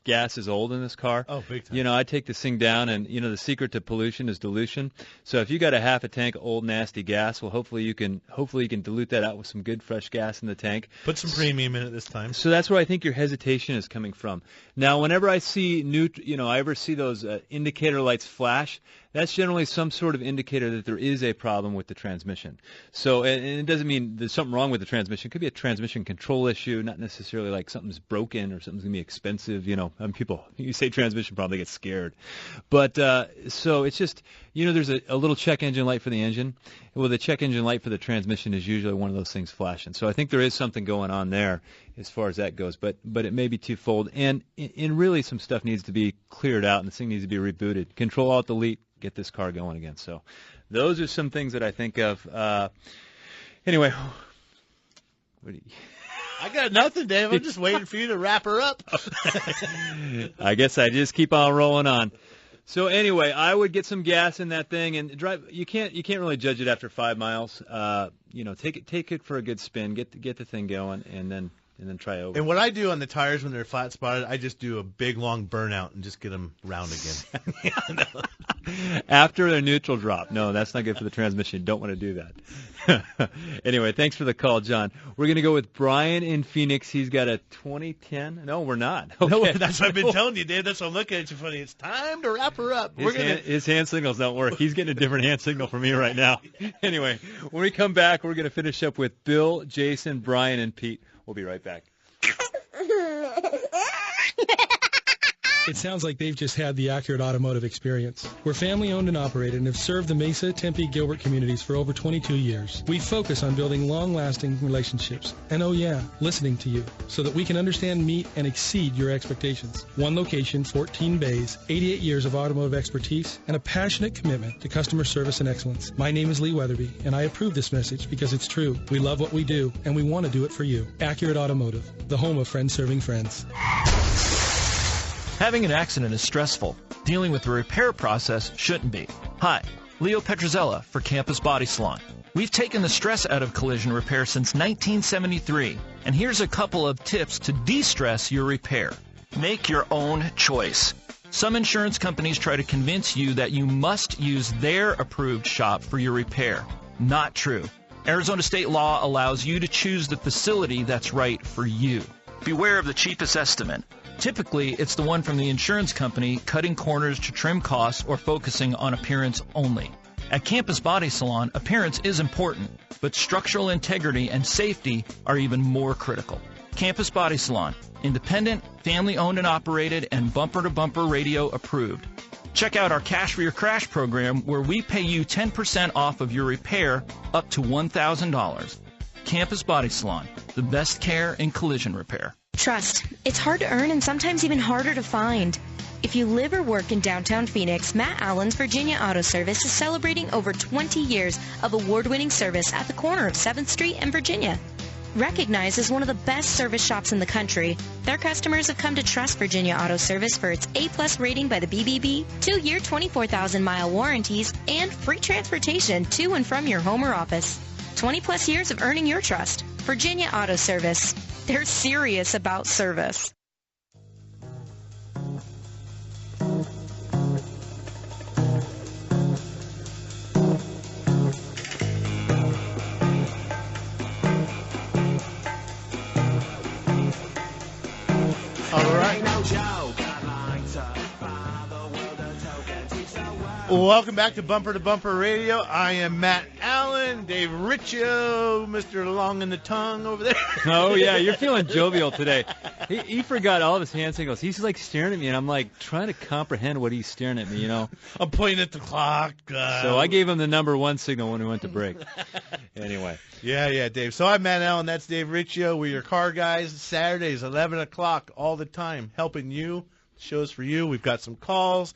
gas is old in this car. Oh, big time. I take this thing down, and the secret to pollution is dilution. So if you got a half a tank of old nasty gas, well, hopefully you can dilute that out with some good fresh gas in the tank. Put some premium in it this time. So that's where I think your hesitation is coming from. Now, whenever I see I ever see those indicator lights flash, that's generally some sort of indicator that there is a problem with the transmission. So, and it doesn't mean there's something wrong with the transmission. It could be a transmission control issue, not necessarily like something's broken or something's going to be expensive. People, you say transmission problem, they get scared. But so it's just, there's a little check engine light for the engine. Well, the check engine light for the transmission is usually one of those things flashing. So I think there is something going on there as far as that goes. But it may be twofold. And really some stuff needs to be cleared out, and this thing needs to be rebooted. Control-Alt-Delete. Get this car going again. So those are some things that I think of. Anyway. I got nothing, Dave. I'm just waiting for you to wrap her up. I guess I just keep on rolling on. So anyway, I would get some gas in that thing and drive. You can't really judge it after 5 miles. Take it for a good spin. Get the thing going, and then try over. And what I do on the tires when they're flat spotted, I just do a big long burnout and just get them round again. After their neutral drop. No, that's not good for the transmission. You don't want to do that. Anyway, thanks for the call, John. We're going to go with Brian in Phoenix. He's got a 2010. No, we're not. Okay. No, that's what I've been telling you, Dave. That's why I'm looking at you funny. It's time to wrap her up. His hand signals don't work. He's getting a different hand signal from me right now. Anyway, when we come back, we're going to finish up with Bill, Jason, Brian, and Pete. We'll be right back. It sounds like they've just had the accurate automotive experience. We're family-owned and operated and have served the Mesa, Tempe, Gilbert communities for over 22 years. We focus on building long-lasting relationships. And oh yeah, listening to you so that we can understand, meet, and exceed your expectations. One location, 14 bays, 88 years of automotive expertise, and a passionate commitment to customer service and excellence. My name is Lee Weatherby, and I approve this message because it's true. We love what we do, and we want to do it for you. Accurate Automotive, the home of friends serving friends. Having an accident is stressful. Dealing with the repair process shouldn't be. Hi, Leo Petrozella for Campus Body Salon. We've taken the stress out of collision repair since 1973, and here's a couple of tips to de-stress your repair. Make your own choice. Some insurance companies try to convince you that you must use their approved shop for your repair. Not true. Arizona state law allows you to choose the facility that's right for you. Beware of the cheapest estimate. Typically, it's the one from the insurance company cutting corners to trim costs or focusing on appearance only. At Campus Body Salon, appearance is important, but structural integrity and safety are even more critical. Campus Body Salon, independent, family-owned and operated, and bumper-to-bumper radio approved. Check out our Cash for Your Crash program where we pay you 10% off of your repair up to $1,000. Campus Body Salon, the best care in collision repair. Trust. It's hard to earn and sometimes even harder to find. If you live or work in downtown Phoenix, Matt Allen's Virginia Auto Service is celebrating over 20 years of award-winning service at the corner of 7th Street and Virginia. Recognized as one of the best service shops in the country, their customers have come to trust Virginia Auto Service for its A+ rating by the BBB, 2-year 24,000-mile warranties, and free transportation to and from your home or office. 20+ years of earning your trust. Virginia Auto Service. They're serious about service. Welcome back to Bumper Radio. I am Matt Allen, Dave Riccio, Mr. Long in the Tongue over there. Oh, yeah, you're feeling jovial today. He forgot all of his hand signals. He's like staring at me, and I'm like trying to comprehend what he's staring at me, you know. I'm pointing at the clock. So I gave him the number 1 signal when we went to break. Anyway. Yeah, Dave. So I'm Matt Allen. That's Dave Riccio. We're your car guys. Saturdays, 11 o'clock, all the time, helping you. Shows for you. We've got some calls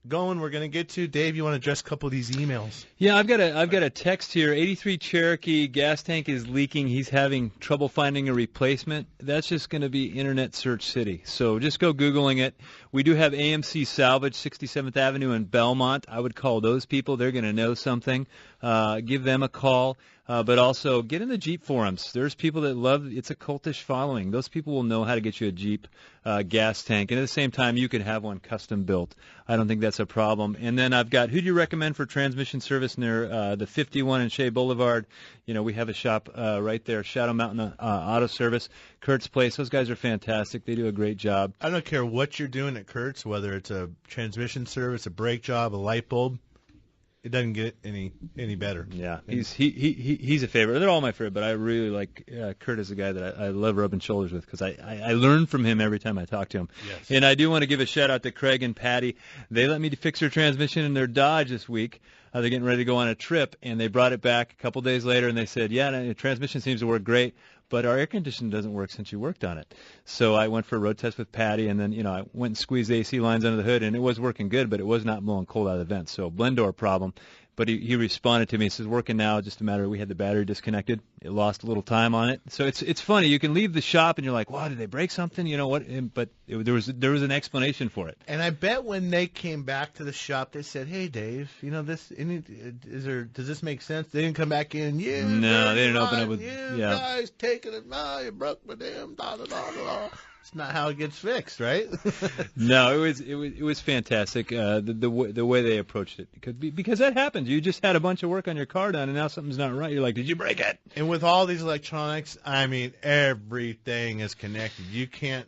going. We're going to get to Dave. You want to address a couple of these emails? Yeah, I've got a text here. 83 Cherokee gas tank is leaking. He's having trouble finding a replacement. That's just going to be Internet Search City. So just go Googling it. We do have AMC Salvage, 67th Avenue in Belmont. I would call those people. They're going to know something. Give them a call. But also get in the Jeep forums. There's people that love it's a cultish following. Those people will know how to get you a Jeep gas tank. And at the same time, you could have one custom built. I don't think that's a problem. And then I've got, who do you recommend for transmission service near the 51 and Shea Boulevard? You know, we have a shop right there, Shadow Mountain Auto Service, Kurt's Place. Those guys are fantastic. They do a great job. I don't care what you're doing at Kurt's, whether it's a transmission service, a brake job, a light bulb. It doesn't get any better. Yeah, he's a favorite. They're all my favorite, but I really like Kurt is a guy that I love rubbing shoulders with because I learn from him every time I talk to him. Yes. And I do want to give a shout out to Craig and Patty. They let me fix their transmission in their Dodge this week. They're getting ready to go on a trip, and they brought it back a couple days later, and they said, yeah, the transmission seems to work great, but our air conditioning doesn't work since you worked on it. So I went for a road test with Patty, and then, you know, I went and squeezed the AC lines under the hood, and it was working good, but it was not blowing cold out of the vents. So blend door problem. But he responded to me. He says, working now, just a matter of we had the battery disconnected. It lost a little time on it. So it's funny. You can leave the shop, and you're like, wow, did they break something? You know what? But there was an explanation for it. And I bet when they came back to the shop, they said, hey, Dave, you know, does this make sense? They didn't come back in. No, they didn't open up with, you guys taking it now. You broke my damn da-da-da-da-da. It's not how it gets fixed, right? No, it was fantastic. The way they approached it, because that happens. You just had a bunch of work on your car done, and now something's not right. You're like, did you break it? And with all these electronics, I mean, everything is connected. You can't.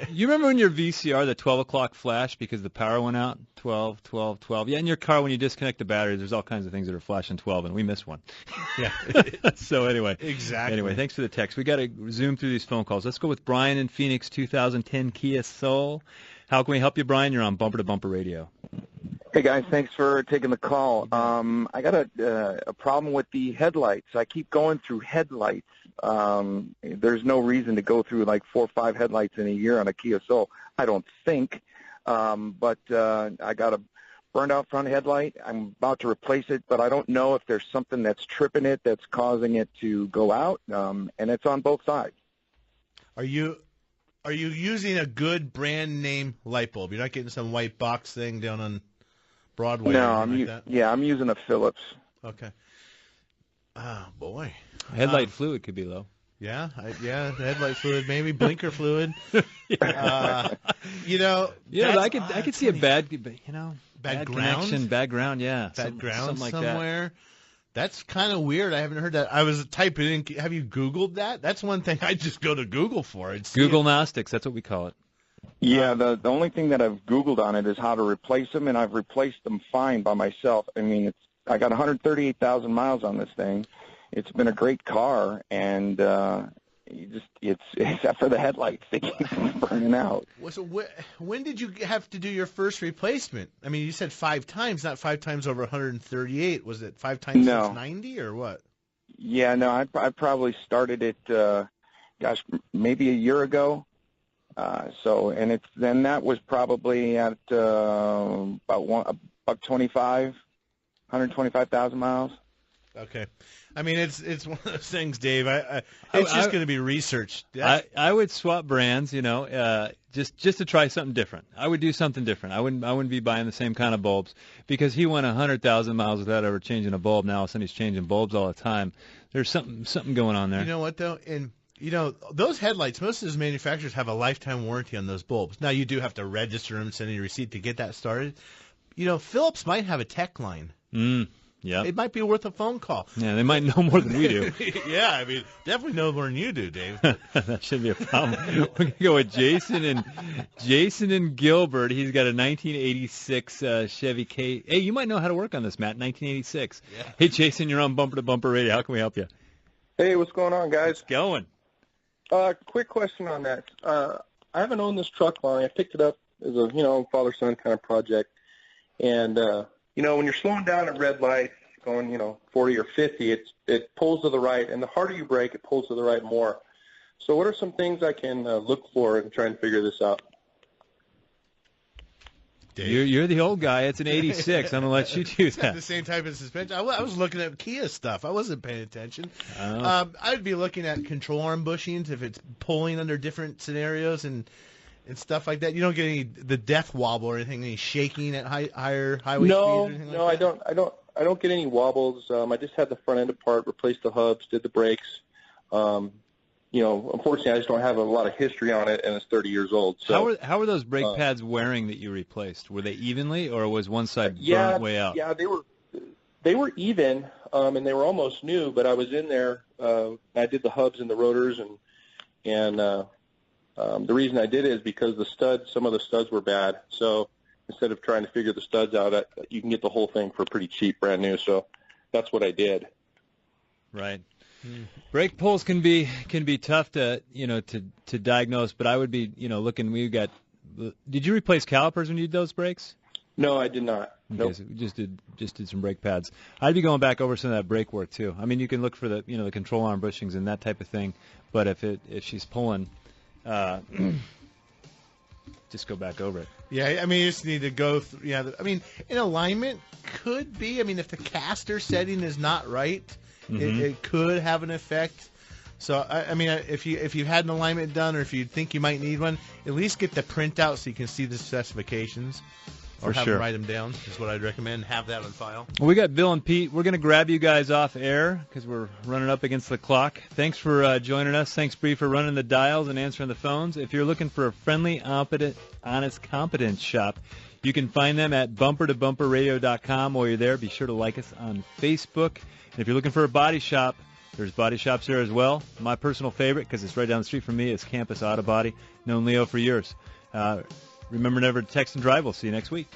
You remember when your VCR, the 12 o'clock flash, because the power went out? 12, 12, 12. Yeah, in your car, when you disconnect the battery, there's all kinds of things that are flashing 12, and we missed one. Yeah. So anyway. Exactly. Anyway, thanks for the text. We got to zoom through these phone calls. Let's go with Brian in Phoenix, 2010 Kia Soul. How can we help you, Brian? You're on Bumper to Bumper Radio. Hey, guys. Thanks for taking the call. I got a problem with the headlights. I keep going through headlights. There's no reason to go through like 4 or 5 headlights in a year on a Kia Soul, I don't think. But I got a burned out front headlight. I'm about to replace it, but I don't know if there's something that's tripping it that's causing it to go out, and it's on both sides. Are you using a good brand name light bulb? You're not getting some white box thing down on Broadway? No, I'm using a Phillips. Okay. Oh, boy. Headlight fluid could be low. Yeah, the headlight fluid, maybe blinker fluid. You know, yeah, I could see a bad bad connection, bad ground, yeah, bad ground something like somewhere. That. That's kind of weird. I haven't heard that. I was typing in. Have you Googled that? That's one thing I just go to Google for. Google Gnostics, that's what we call it. Yeah, the only thing that I've Googled on it is how to replace them, and I've replaced them fine by myself. I mean, I got 138,000 miles on this thing. It's been a great car, and it's except for the headlights, they keep burning out. So when did you have to do your first replacement? I mean, you said 5 times, not 5 times over 138. Was it 5 times since 90 or what? Yeah, no, I probably started it maybe a year ago. Then that was probably at about 125,000 miles. Okay. I mean, it's one of those things, Dave. It's just going to be researched. I would swap brands, just to try something different. I would do something different. I wouldn't be buying the same kind of bulbs because he went 100,000 miles without ever changing a bulb. Now all of a sudden he's changing bulbs all the time. There's something going on there. You know what though? And those headlights, most of those manufacturers have a lifetime warranty on those bulbs. Now you do have to register them, send in a receipt to get that started. Philips might have a tech line. Yeah. It might be worth a phone call. Yeah, they might know more than we do. Yeah, I mean, definitely know more than you do, Dave. That shouldn't be a problem. We're going to go with Jason and Gilbert. He's got a 1986 Chevy K. Hey, you might know how to work on this, Matt. 1986. Yeah. Hey, Jason, you're on Bumper to Bumper Radio. How can we help you? Hey, what's going on, guys? It's going. Quick question on that. I haven't owned this truck long. I picked it up as a father-son kind of project, and when you're slowing down at red lights, going 40 or 50, it pulls to the right, and the harder you brake, it pulls to the right more. So what are some things I can look for and try and figure this out? You're the old guy. It's an 86. I'm going to let you do that. The same type of suspension. I was looking at Kia stuff. I wasn't paying attention. I'd be looking at control arm bushings if it's pulling under different scenarios and stuff like that. You don't get the death wobble or anything, any shaking at higher highway speeds or anything like that? I don't get any wobbles. I just had the front end apart, replaced the hubs, did the brakes. Unfortunately, I just don't have a lot of history on it, and it's 30 years old. So how were those brake pads wearing that you replaced? Were they evenly, or was one side burnt way out? Yeah, they were even, and they were almost new. But I was in there. I did the hubs and the rotors, and the reason I did it is because some of the studs were bad. So instead of trying to figure the studs out, you can get the whole thing for pretty cheap, brand new. So that's what I did. Right. Brake pulls can be tough to diagnose, but I would be looking. Did you replace calipers when you did those brakes? No, I did not. Okay, Nope. so we just did some brake pads. I'd be going back over some of that brake work too. I mean, you can look for the the control arm bushings and that type of thing, but if she's pulling, just go back over it. Yeah, I mean, you just need to go through. Yeah, I mean, in alignment could be. I mean, if the caster setting is not right, it could have an effect. So, I mean, if you've had an alignment done, or if you think you might need one, at least get the printout so you can see the specifications, or have them write them down. Is what I'd recommend. Have that on file. Well, we got Bill and Pete. We're going to grab you guys off air because we're running up against the clock. Thanks for joining us. Thanks, Bree, for running the dials and answering the phones. If you're looking for a friendly, honest, competent shop, you can find them at bumpertobumperradio.com. While you're there, be sure to like us on Facebook. And if you're looking for a body shop, there's body shops there as well. My personal favorite, because it's right down the street from me, is Campus Auto Body. Known Leo for years. Remember never to text and drive. We'll see you next week.